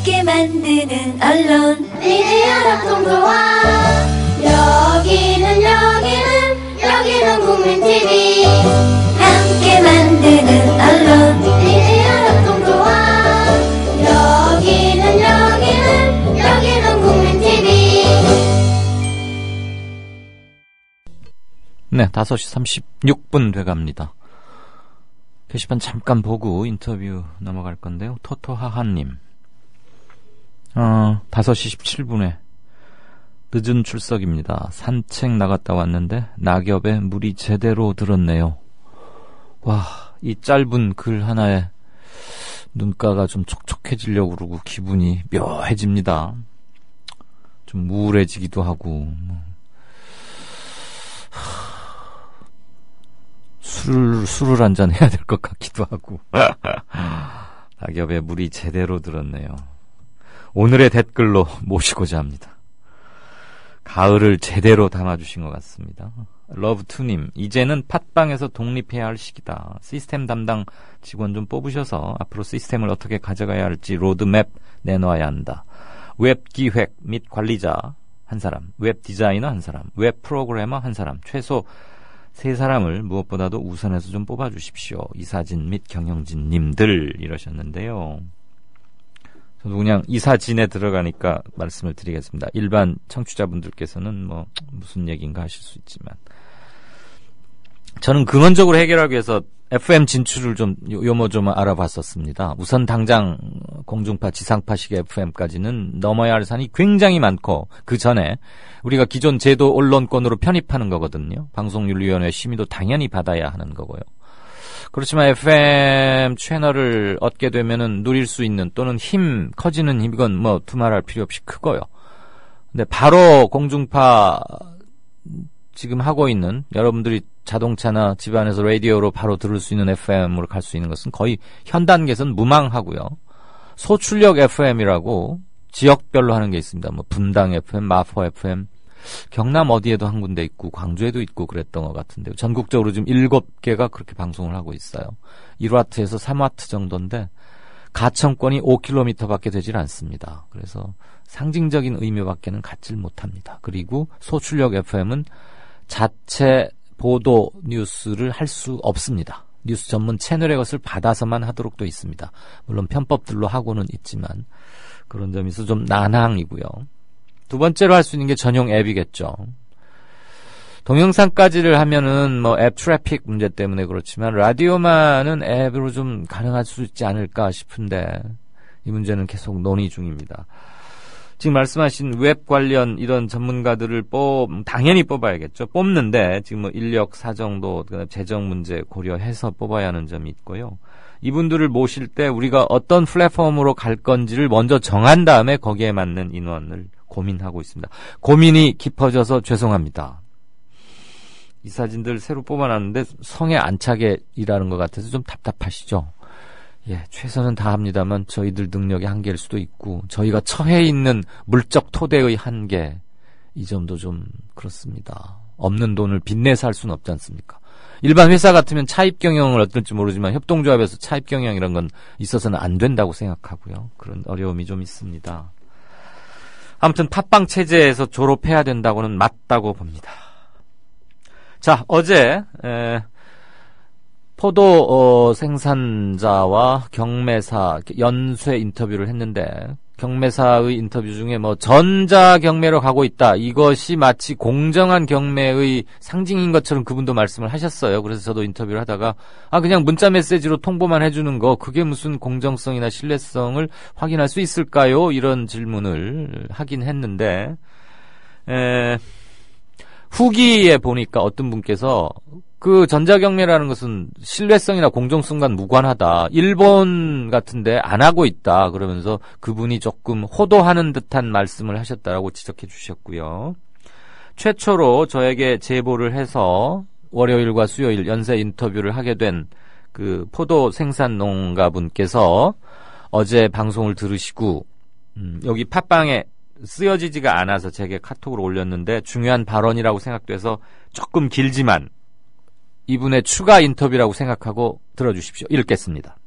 함께 만드는 언론 미디어 협동조합. 여기는 국민TV. 함께 만드는 언론 미디어 협동조합. 여기는 국민TV. 네, 5시 36분 돼갑니다. 게시판 잠깐 보고 인터뷰 넘어갈 건데요. 토토하하님, 5시 17분에 늦은 출석입니다. 산책 나갔다 왔는데 낙엽에 물이 제대로 들었네요. 와, 이 짧은 글 하나에 눈가가 좀 촉촉해지려고 그러고 기분이 묘해집니다. 좀 우울해지기도 하고, 술을 한잔 해야 될 것 같기도 하고. 낙엽에 물이 제대로 들었네요. 오늘의 댓글로 모시고자 합니다. 가을을 제대로 담아주신 것 같습니다. 러브투님, 이제는 팟빵에서 독립해야 할 시기다. 시스템 담당 직원 좀 뽑으셔서 앞으로 시스템을 어떻게 가져가야 할지 로드맵 내놓아야 한다. 웹 기획 및 관리자 한 사람, 웹 디자이너 한 사람, 웹 프로그래머 한 사람, 최소 3사람을 무엇보다도 우선해서 좀 뽑아주십시오. 이사진 및 경영진 님들, 이러셨는데요. 저도 그냥 이사진에 들어가니까 말씀을 드리겠습니다. 일반 청취자분들께서는 무슨 얘기인가 하실 수 있지만, 저는 근원적으로 해결하기 위해서 FM 진출을 좀 요모조모 알아봤었습니다. 우선 당장 공중파, 지상파식 FM까지는 넘어야 할 산이 굉장히 많고, 그 전에 우리가 기존 제도 언론권으로 편입하는 거거든요. 방송윤리위원회 심의도 당연히 받아야 하는 거고요. 그렇지만 FM 채널을 얻게 되면은 누릴 수 있는, 또는 커지는 힘, 이건 두말할 필요 없이 크고요. 근데 바로 공중파 지금 하고 있는, 여러분들이 자동차나 집안에서 라디오로 바로 들을 수 있는 FM으로 갈 수 있는 것은 거의 현 단계에서는 무망하고요. 소출력 FM이라고 지역별로 하는 게 있습니다. 분당 FM, 마포 FM, 경남 어디에도 한 군데 있고 광주에도 있고 그랬던 것 같은데요. 전국적으로 지금 7개가 그렇게 방송을 하고 있어요. 1와트에서 3와트 정도인데 가청권이 5km밖에 되질 않습니다. 그래서 상징적인 의미밖에는 갖질 못합니다. 그리고 소출력 FM은 자체 보도 뉴스를 할 수 없습니다. 뉴스 전문 채널의 것을 받아서만 하도록 돼 있습니다. 물론 편법들로 하고는 있지만 그런 점에서 좀 난항이고요. 두 번째로 할 수 있는 게 전용 앱이겠죠. 동영상까지를 하면은 앱 트래픽 문제 때문에 그렇지만 라디오만은 앱으로 좀 가능할 수 있지 않을까 싶은데 이 문제는 계속 논의 중입니다. 지금 말씀하신 웹 관련 이런 전문가들을 당연히 뽑아야겠죠. 뽑는데 지금 인력 사정도 재정 문제 고려해서 뽑아야 하는 점이 있고요. 이분들을 모실 때 우리가 어떤 플랫폼으로 갈 건지를 먼저 정한 다음에 거기에 맞는 인원을 고민하고 있습니다. 고민이 깊어져서 죄송합니다. 이 사진들 새로 뽑아놨는데 성에 안 차게 일하는 것 같아서 좀 답답하시죠? 예, 최선은 다합니다만 저희들 능력의 한계일 수도 있고 저희가 처해 있는 물적 토대의 한계, 이 점도 좀 그렇습니다. 없는 돈을 빚내서 할 수는 없지 않습니까? 일반 회사 같으면 차입 경영을 어떨지 모르지만 협동조합에서 차입 경영 이런 건 있어서는 안 된다고 생각하고요. 그런 어려움이 좀 있습니다. 아무튼 팟빵 체제에서 졸업해야 된다고는 맞다고 봅니다. 자, 어제 포도 생산자와 경매사 연쇄 인터뷰를 했는데 경매사의 인터뷰 중에 전자 경매로 가고 있다, 이것이 마치 공정한 경매의 상징인 것처럼 그분도 말씀을 하셨어요. 그래서 저도 인터뷰를 하다가 그냥 문자 메시지로 통보만 해주는 거, 그게 무슨 공정성이나 신뢰성을 확인할 수 있을까요? 이런 질문을 하긴 했는데 후기에 보니까 어떤 분께서 그 전자경매라는 것은 신뢰성이나 공정성과는 무관하다, 일본 같은데 안 하고 있다, 그러면서 그분이 조금 호도하는 듯한 말씀을 하셨다라고 지적해 주셨고요. 최초로 저에게 제보를 해서 월요일과 수요일 연쇄 인터뷰를 하게 된 그 포도 생산 농가 분께서 어제 방송을 들으시고 여기 팟빵에 쓰여지지가 않아서 제게 카톡으로 올렸는데 중요한 발언이라고 생각돼서 조금 길지만 이분의 추가 인터뷰라고 생각하고 들어주십시오. 읽겠습니다.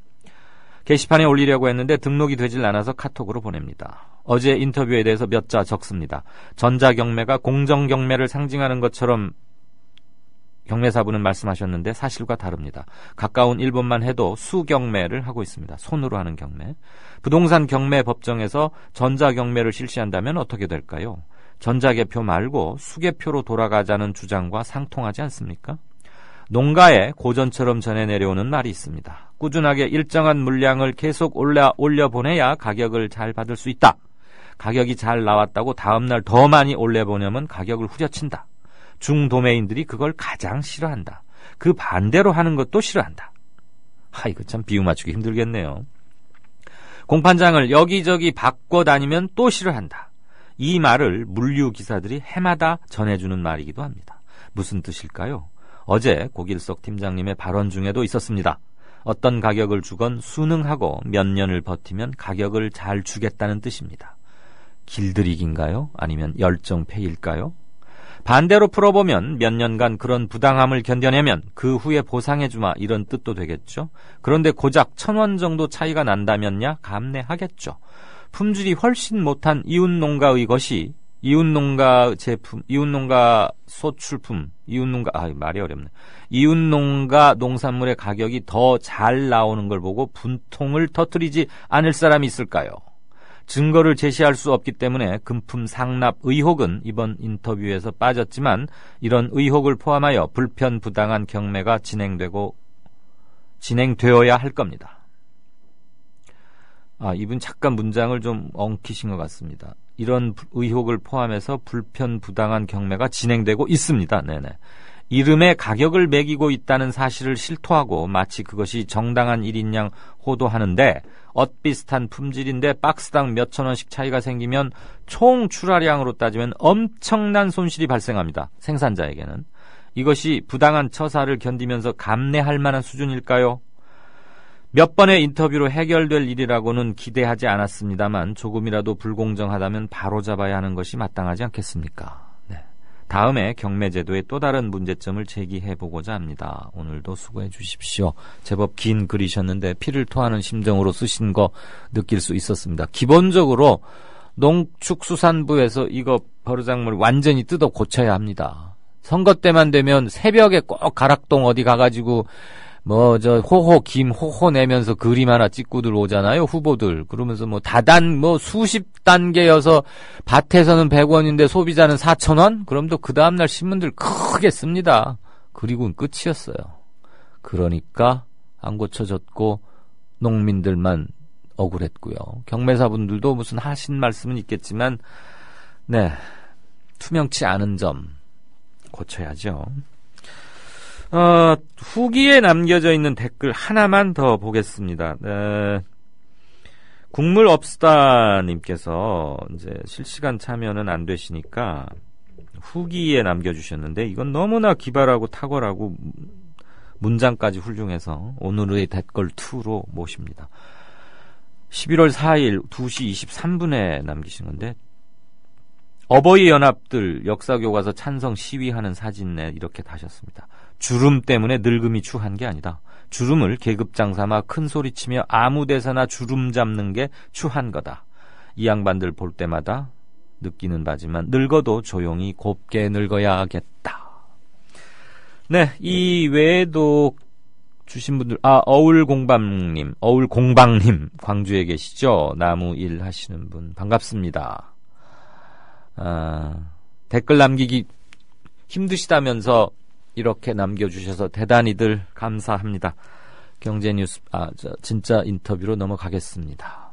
게시판에 올리려고 했는데 등록이 되질 않아서 카톡으로 보냅니다. 어제 인터뷰에 대해서 몇 자 적습니다. 전자경매가 공정경매를 상징하는 것처럼 경매사분은 말씀하셨는데 사실과 다릅니다. 가까운 일본만 해도 수경매를 하고 있습니다. 손으로 하는 경매. 부동산 경매 법정에서 전자경매를 실시한다면 어떻게 될까요? 전자개표 말고 수개표로 돌아가자는 주장과 상통하지 않습니까? 농가에 고전처럼 전해 내려오는 말이 있습니다. 꾸준하게 일정한 물량을 계속 올려보내야 가격을 잘 받을 수 있다. 가격이 잘 나왔다고 다음날 더 많이 올려보내면 가격을 후려친다. 중도매인들이 그걸 가장 싫어한다. 그 반대로 하는 것도 싫어한다. 이거 참 비유 맞추기 힘들겠네요. 공판장을 여기저기 바꿔 다니면 또 싫어한다. 이 말을 물류 기사들이 해마다 전해주는 말이기도 합니다. 무슨 뜻일까요? 어제 고길석 팀장님의 발언 중에도 있었습니다. 어떤 가격을 주건 순응하고 몇 년을 버티면 가격을 잘 주겠다는 뜻입니다. 길들이기인가요? 아니면 열정페이일까요? 반대로 풀어보면 몇 년간 그런 부당함을 견뎌내면 그 후에 보상해주마 이런 뜻도 되겠죠. 그런데 고작 1,000원 정도 차이가 난다면야 감내하겠죠. 품질이 훨씬 못한 이웃농가의 것이 이웃농가 제품, 이웃농가 소출품, 말이 어렵네. 이웃농가 농산물의 가격이 더 잘 나오는 걸 보고 분통을 터뜨리지 않을 사람이 있을까요? 증거를 제시할 수 없기 때문에 금품 상납 의혹은 이번 인터뷰에서 빠졌지만 이런 의혹을 포함하여 불편부당한 경매가 진행되어야 할 겁니다. 이분 잠깐 문장을 좀 엉키신 것 같습니다. 이런 의혹을 포함해서 불편부당한 경매가 진행되고 있습니다. 네네. 이름에 가격을 매기고 있다는 사실을 실토하고 마치 그것이 정당한 일인 양 호도하는데 엇비슷한 품질인데 박스당 몇천 원씩 차이가 생기면 총 출하량으로 따지면 엄청난 손실이 발생합니다. 생산자에게는. 이것이 부당한 처사를 견디면서 감내할 만한 수준일까요? 몇 번의 인터뷰로 해결될 일이라고는 기대하지 않았습니다만 조금이라도 불공정하다면 바로잡아야 하는 것이 마땅하지 않겠습니까? 네. 다음에 경매제도의 또 다른 문제점을 제기해보고자 합니다. 오늘도 수고해 주십시오. 제법 긴 글이셨는데 피를 토하는 심정으로 쓰신 거 느낄 수 있었습니다. 기본적으로 농축수산부에서 이거 버르장물 완전히 뜯어 고쳐야 합니다. 선거 때만 되면 새벽에 꼭 가락동 어디 가가지고 김 호호 내면서 그림 하나 찍고들 오잖아요, 후보들. 그러면서 수십 단계여서 밭에서는 100원인데 소비자는 4,000원? 그럼 또 그 다음날 신문들 크게 씁니다. 그리고는 끝이었어요. 그러니까 안 고쳐졌고 농민들만 억울했고요. 경매사분들도 무슨 하신 말씀은 있겠지만, 네. 투명치 않은 점 고쳐야죠. 후기에 남겨져 있는 댓글 하나만 더 보겠습니다. 국물업스타님께서 이제 실시간 참여는 안 되시니까 후기에 남겨주셨는데 이건 너무나 기발하고 탁월하고 문장까지 훌륭해서 오늘의 댓글 2로 모십니다. 11월 4일 2시 23분에 남기신 건데 어버이 연합들 역사교과서 찬성 시위하는 사진에 이렇게 다셨습니다. 주름 때문에 늙음이 추한 게 아니다. 주름을 계급장 삼아 큰 소리치며 아무 데서나 주름 잡는 게 추한 거다. 이 양반들 볼 때마다 느끼는 바지만 늙어도 조용히 곱게 늙어야겠다. 네, 이 외에도 주신 분들, 어울공방님, 광주에 계시죠? 나무 일 하시는 분 반갑습니다. 댓글 남기기 힘드시다면서 이렇게 남겨주셔서 대단히들 감사합니다. 경제뉴스, 진짜 인터뷰로 넘어가겠습니다.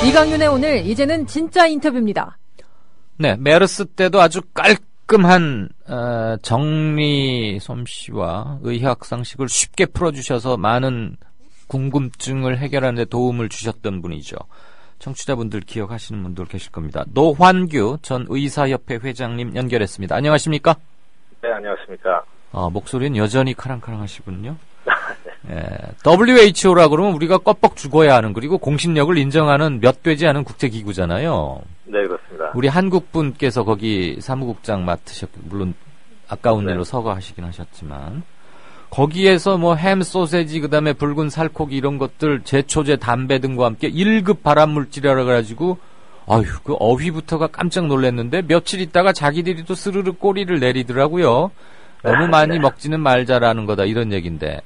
이강윤의 오늘, 이제는 진짜 인터뷰입니다. 네, 메르스 때도 아주 깔끔한 정리 솜씨와 의학 상식을 쉽게 풀어주셔서 많은 궁금증을 해결하는 데 도움을 주셨던 분이죠. 청취자분들 기억하시는 분들 계실 겁니다. 노환규 전 의사협회 회장님 연결했습니다. 안녕하십니까? 네, 안녕하십니까. 목소리는 여전히 카랑카랑하시군요. 네. WHO라 그러면 우리가 껍벅 죽어야 하는, 그리고 공신력을 인정하는 몇 되지 않은 국제기구잖아요. 네, 그렇습니다. 우리 한국분께서 거기 사무국장 맡으셨고, 물론 아까운 네. 일로 서거하시긴 하셨지만, 거기에서 뭐 햄, 소세지, 그 다음에 붉은 살코기 이런 것들, 제초제, 담배 등과 함께 1급 발암물질이라 그래가지고, 아휴, 그 어휘부터가 깜짝 놀랐는데, 며칠 있다가 자기들이 또 스르르 꼬리를 내리더라고요. 너무 많이 먹지는 말자라는 거다, 이런 얘기인데.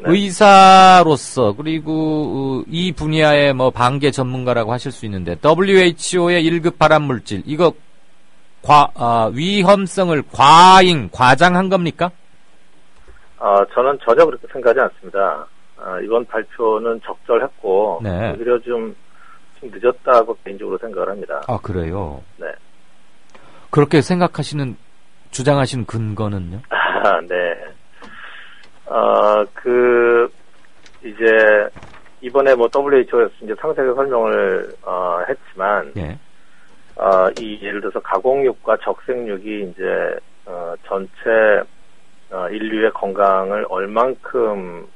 네. 의사로서, 그리고 이 분야의 뭐 방계 전문가라고 하실 수 있는데, WHO의 1급 발암물질, 이거 위험성을 과장한 겁니까? 저는 전혀 그렇게 생각하지 않습니다. 이번 발표는 적절했고, 네. 오히려 좀 늦었다고 개인적으로 생각을 합니다. 아, 그래요? 네. 그렇게 주장하시는 근거는요? 네. 이제, 이번에 뭐 WHO에서 이제 상세하게 설명을, 했지만, 예. 예를 들어서 가공육과 적색육이 이제, 전체, 인류의 건강을 얼만큼,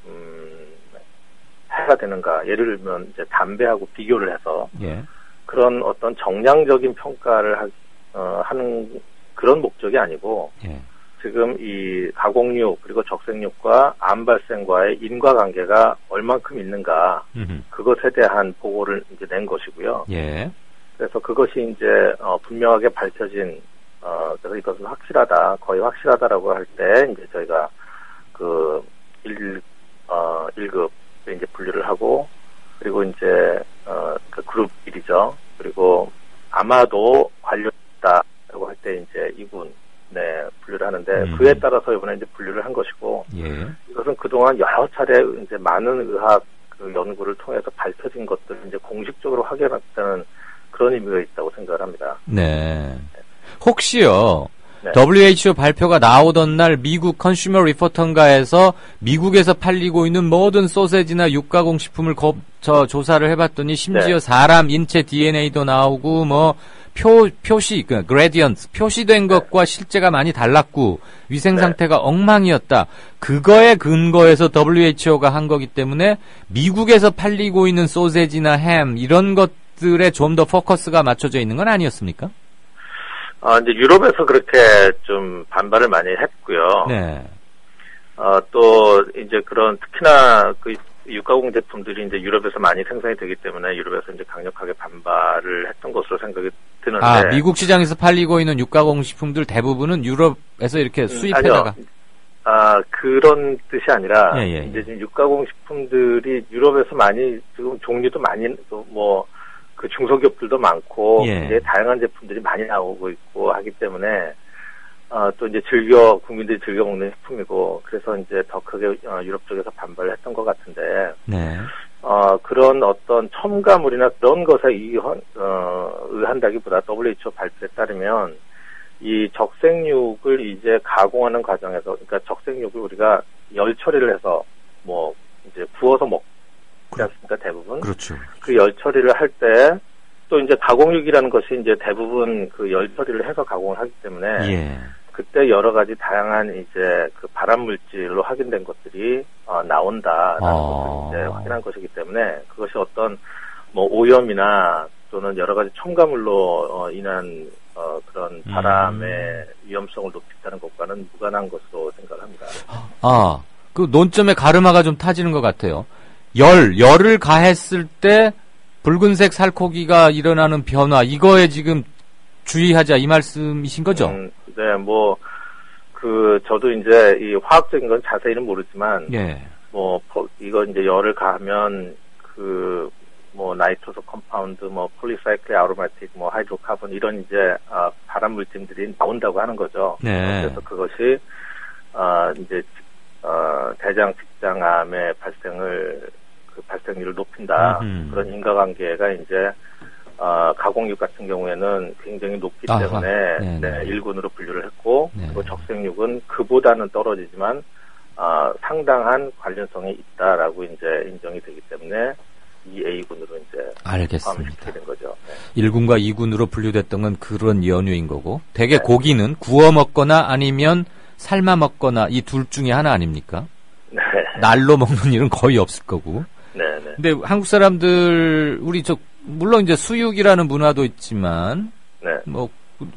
해가 되는가. 예를 들면, 이제 담배하고 비교를 해서, 예. 그런 어떤 정량적인 평가를 하는 그런 목적이 아니고, 예. 지금 이 가공육 그리고 적색육과 암 발생과의 인과관계가 얼만큼 있는가, 그것에 대한 보고를 이제 낸 것이고요. 예. 그래서 그것이 이제 분명하게 밝혀진 그래서 이것은 확실하다, 거의 확실하다라고 할 때 이제 저희가 그 1급 이제 분류를 하고, 그리고 이제 그 그룹 1이죠. 그리고 아마도 관련있다라고 할 때 이제 2군 분류를 하는데, 그에 따라서 이번에 이제 분류를 한 것이고, 예. 이것은 그동안 여러 차례 이제 많은 의학 그 연구를 통해서 밝혀진 것들을 이제 공식적으로 확인했다는 그런 의미가 있다고 생각을 합니다. 네. 혹시요, 네. WHO 발표가 나오던 날 미국 컨슈머 리포터인가에서 미국에서 팔리고 있는 모든 소세지나 육가공 식품을 조사를 해봤더니 심지어 네. 사람 인체 DNA도 나오고 뭐 표시, 그레디언트, 표시된 것과 실제가 많이 달랐고 위생 상태가 엉망이었다. 그거에 근거해서 WHO가 한 거기 때문에 미국에서 팔리고 있는 소세지나 햄 이런 것들에 좀 더 포커스가 맞춰져 있는 건 아니었습니까? 이제 유럽에서 그렇게 좀 반발을 많이 했고요. 네. 또 이제 그런 특히나 그 육가공 제품들이 이제 유럽에서 많이 생산이 되기 때문에 유럽에서 이제 강력하게 반발을 했던 것으로 생각이 드는데. 미국 시장에서 팔리고 있는 육가공 식품들 대부분은 유럽에서 이렇게 수입해다가. 아니요. 그런 뜻이 아니라 예. 이제 지금 육가공 식품들이 유럽에서 많이 지금 종류도 많이 뭐 그 중소기업들도 많고 예. 이제 다양한 제품들이 많이 나오고 있고 하기 때문에 또 이제 국민들이 즐겨 먹는 식품이고, 그래서 이제 더 크게 유럽 쪽에서 반발을 했던 것 같은데, 네. 그런 어떤 첨가물이나 그런 것에 의한다기보다 WHO 발표에 따르면 이 적색육을 이제 가공하는 과정에서, 그러니까 적색육을 우리가 열 처리를 해서 뭐 이제 구워서 먹지 않습니까, 대부분? 그렇죠. 그 열 처리를 할 때 또 이제 가공육이라는 것이 이제 대부분 그 열 처리를 해서 가공을 하기 때문에 예. 그때 여러 가지 다양한 이제 그 발암 물질로 확인된 것들이 나온다라는 것을 이제 확인한 것이기 때문에, 그것이 어떤 뭐 오염이나 또는 여러 가지 첨가물로 인한 그런 발암의 위험성을 높인다는 것과는 무관한 것으로 생각합니다. 그 논점의 가르마가 좀 타지는 것 같아요. 열을 가했을 때 붉은색 살코기가 일어나는 변화, 이거에 지금 주의하자 이 말씀이신 거죠? 네, 저도 이제 이 화학적인 건 자세히는 모르지만, 예. 이거 이제 열을 가하면 나이트로소 컴파운드, 폴리사이클 아로마틱, 하이드로카본 이런 이제 발암 물질들이 나온다고 하는 거죠. 네. 그래서 그것이 이제 대장, 직장암의 발생률을 높인다. 그런 인과관계가 이제 가공육 같은 경우에는 굉장히 높기 때문에 1군으로 분류를 했고, 그리고 적색육은 그보다는 떨어지지만 상당한 관련성이 있다라고 이제 인정이 되기 때문에 이 A군으로 이제 알겠습니다. 된 거죠. 네. 1군과 2군으로 분류됐던 건 그런 연유인 거고, 대개 고기는 구워 먹거나 아니면 삶아 먹거나 이 둘 중에 하나 아닙니까? 네. 날로 먹는 일은 거의 없을 거고. 네네. 근데 한국 사람들 물론 이제 수육이라는 문화도 있지만 네. 뭐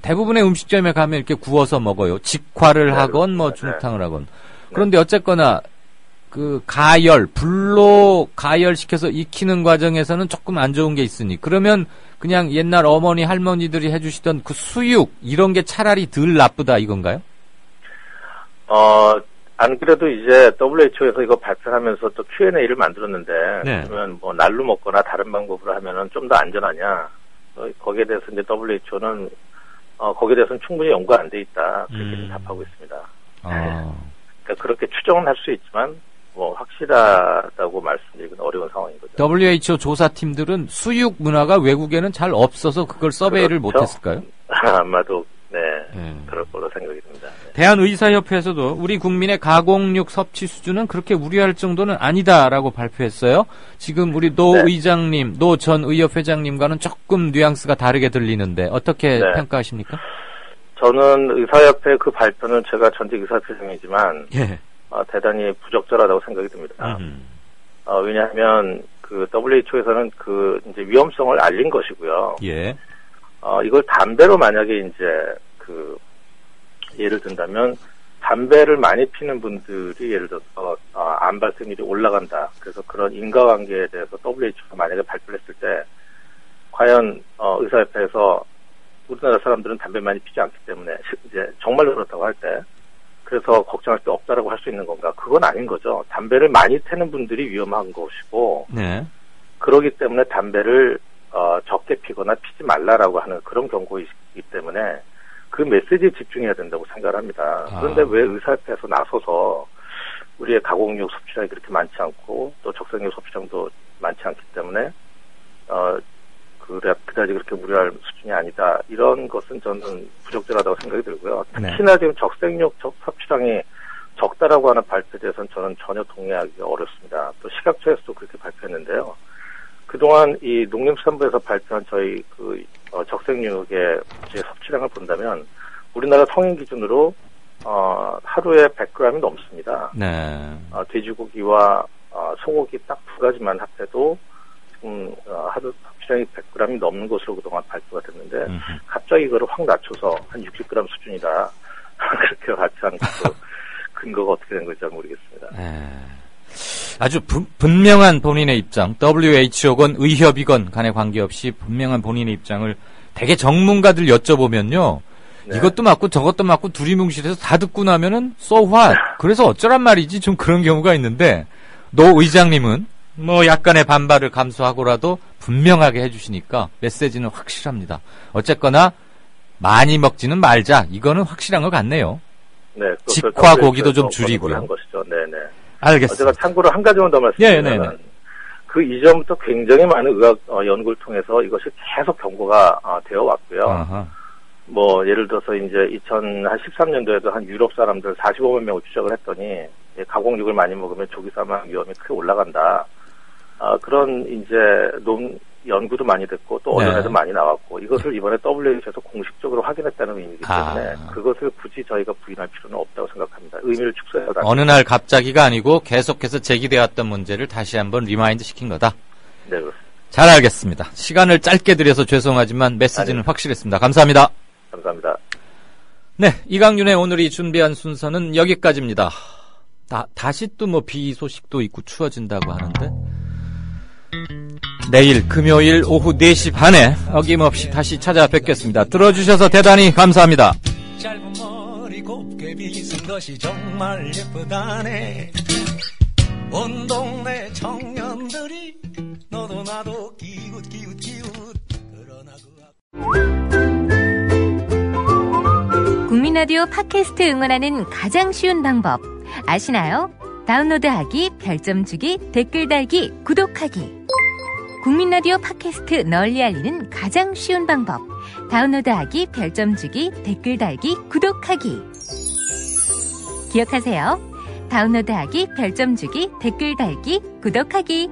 대부분의 음식점에 가면 이렇게 구워서 먹어요. 직화를 네, 하건 뭐 그렇습니다. 중탕을 하건. 그런데 어쨌거나 그 불로 가열시켜서 익히는 과정에서는 조금 안 좋은 게 있으니 그러면 그냥 옛날 어머니 할머니들이 해주시던 그 수육 이런 게 차라리 덜 나쁘다 이건가요? 안 그래도 이제 WHO에서 이거 발표하면서 또 Q&A를 만들었는데 네. 그러면 뭐 날로 먹거나 다른 방법으로 하면은 좀 더 안전하냐? 거기에 대해서 이제 WHO는 거기에 대해서는 충분히 연구가 안 돼 있다 그렇게 답하고 있습니다. 그러니까 그렇게 추정은 할 수 있지만 뭐 확실하다고 말씀드리기는 어려운 상황인 거죠. WHO 조사팀들은 수육 문화가 외국에는 잘 없어서 그걸 서베이를 그렇죠? 못했을까요? 아마도 그럴 걸로 생각이 듭니다. 네. 대한의사협회에서도 우리 국민의 가공육 섭취 수준은 그렇게 우려할 정도는 아니다라고 발표했어요. 지금 우리 노 의장님, 노 전 의협회장님과는 조금 뉘앙스가 다르게 들리는데 어떻게 평가하십니까? 저는 의사협회 그 발표는 제가 전직 의사협회장이지만 대단히 부적절하다고 생각이 듭니다. 왜냐하면 그 WHO에서는 그 이제 위험성을 알린 것이고요. 이걸 담배로 만약에 이제 그 예를 든다면 담배를 많이 피는 분들이 예를 들어서 암 발생률이 올라간다. 그래서 그런 인과관계에 대해서 WHO가 만약에 발표를 했을 때 과연 의사협회에서 우리나라 사람들은 담배 많이 피지 않기 때문에 이제 정말로 그렇다고 할 때 그래서 걱정할 게 없다라고 할 수 있는 건가? 그건 아닌 거죠. 담배를 많이 태는 분들이 위험한 것이고 그러기 때문에 담배를 적게 피거나 피지 말라라고 하는 그런 경고이기 때문에 그 메시지에 집중해야 된다고 생각을 합니다. 그런데 왜 의사협회에서 나서서 우리의 가공육 섭취량이 그렇게 많지 않고 또 적색육 섭취량도 많지 않기 때문에 그다지 그렇게 무리할 수준이 아니다. 이런 것은 저는 부적절하다고 생각이 들고요. 특히나 지금 적색육 섭취량이 적다라고 하는 발표에 대해서는 저는 전혀 동의하기가 어렵습니다. 또 식약처에서도 그렇게 발표했는데요. 그동안 이 농림수산부에서 발표한 저희 적색육의 섭취량을 본다면 우리나라 성인 기준으로 하루에 100g이 넘습니다. 돼지고기와 소고기 딱 두 가지만 합해도 지금 하루 섭취량이 100g이 넘는 것으로 그동안 발표가 됐는데 갑자기 이거를 확 낮춰서 한 60g 수준이다. 그렇게 발표한 것도 근거가 어떻게 된 건지 잘 모르겠습니다. 아주 분명한 본인의 입장, WHO건 의협이건 간에 관계없이 분명한 본인의 입장을 되게 전문가들 여쭤보면요. 이것도 맞고 저것도 맞고 두리뭉실해서 다 듣고 나면은 so what? 그래서 어쩌란 말이지? 좀 그런 경우가 있는데 노 의장님은 뭐 약간의 반발을 감수하고라도 분명하게 해주시니까 메시지는 확실합니다. 어쨌거나 많이 먹지는 말자. 이거는 확실한 것 같네요. 직화 고기도 좀 줄이고요. 한 것이죠. 네네. 알겠습니다. 제가 참고로 한 가지만 더 말씀드리면 그 이전부터 굉장히 많은 의학 연구를 통해서 이것이 계속 경고가 되어 왔고요. 뭐 예를 들어서 이제 2013년도에도 한 유럽 사람들 45만 명을 추적을 했더니 가공육을 많이 먹으면 조기 사망 위험이 크게 올라간다. 그런 이제 연구도 많이 됐고 또 언론에도 많이 나왔고 이것을 이번에 WHO에서 공식적으로 확인했다는 의미이기 때문에 그것을 굳이 저희가 부인할 필요는 없다고 생각합니다. 의미를 축소해서 어느 날 갑자기가 아니고 계속해서 제기되었던 문제를 다시 한번 리마인드 시킨 거다. 네, 그렇습니다. 잘 알겠습니다. 시간을 짧게 드려서 죄송하지만 메시지는 확실했습니다. 감사합니다. 감사합니다. 네, 이강윤의 오늘이 준비한 순서는 여기까지입니다. 다시 또 뭐 비 소식도 있고 추워진다고 하는데 내일 금요일 오후 4시 반에 어김없이 다시 찾아뵙겠습니다. 들어주셔서 대단히 감사합니다. 짧은 머리 곱게 빗은 것이 정말 예쁘다네. 온 동네 청년들이 너도 나도 기웃 그러나 국민라디오 팟캐스트 응원하는 가장 쉬운 방법 아시나요? 다운로드하기, 별점 주기, 댓글 달기, 구독하기. 국민라디오 팟캐스트 널리 알리는 가장 쉬운 방법. 다운로드하기, 별점 주기, 댓글 달기, 구독하기. 기억하세요. 다운로드하기, 별점 주기, 댓글 달기, 구독하기.